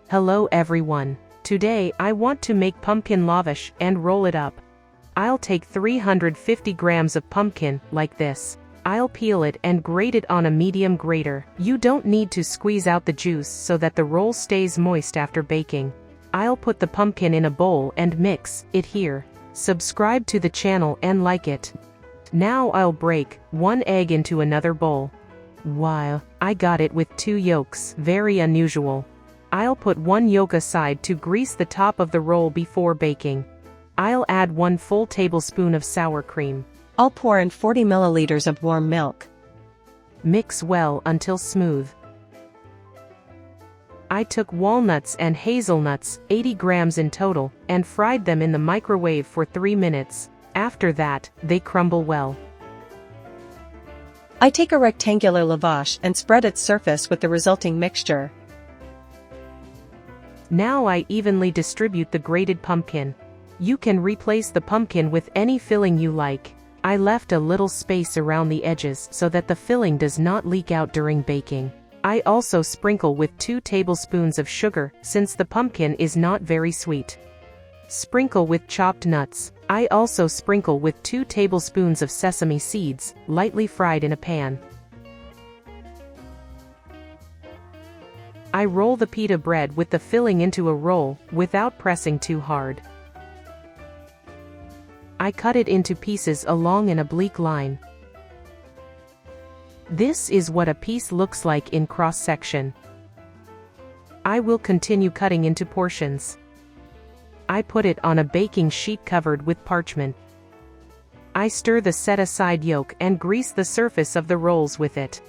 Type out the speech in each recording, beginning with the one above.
Hello everyone. Today I want to make pumpkin lavash and roll it up. I'll take 350 grams of pumpkin, like this. I'll peel it and grate it on a medium grater. You don't need to squeeze out the juice so that the roll stays moist after baking. I'll put the pumpkin in a bowl and mix it here. Subscribe to the channel and like it. Now I'll break 1 egg into another bowl. Wow, I got it with 2 yolks. Very unusual. I'll put 1 yolk aside to grease the top of the roll before baking. I'll add 1 full tablespoon of sour cream. I'll pour in 40 milliliters of warm milk. Mix well until smooth. I took walnuts and hazelnuts, 80 grams in total, and fried them in the microwave for 3 minutes. After that, they crumble well. I take a rectangular lavash and spread its surface with the resulting mixture. Now I evenly distribute the grated pumpkin. You can replace the pumpkin with any filling you like. I left a little space around the edges so that the filling does not leak out during baking. I also sprinkle with 2 tablespoons of sugar, since the pumpkin is not very sweet. Sprinkle with chopped nuts. I also sprinkle with 2 tablespoons of sesame seeds, lightly fried in a pan. I roll the pita bread with the filling into a roll, without pressing too hard. I cut it into pieces along an oblique line. This is what a piece looks like in cross-section. I will continue cutting into portions. I put it on a baking sheet covered with parchment. I stir the set-aside yolk and grease the surface of the rolls with it.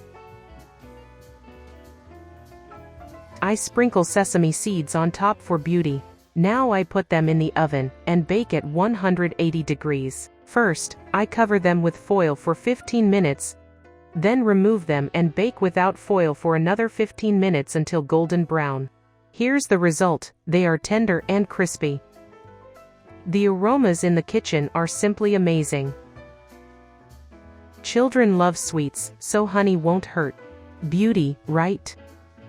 I sprinkle sesame seeds on top for beauty. Now I put them in the oven and bake at 180 degrees. First, I cover them with foil for 15 minutes, then remove them and bake without foil for another 15 minutes until golden brown. Here's the result. They are tender and crispy. The aromas in the kitchen are simply amazing. Children love sweets, so honey won't hurt. Beauty, right?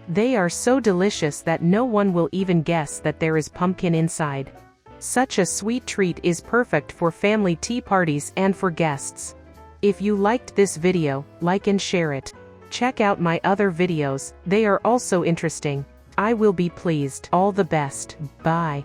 They are so delicious that no one will even guess that there is pumpkin inside. Such a sweet treat is perfect for family tea parties and for guests. If you liked this video, like and share it. Check out my other videos, they are also interesting. I will be pleased. All the best. Bye.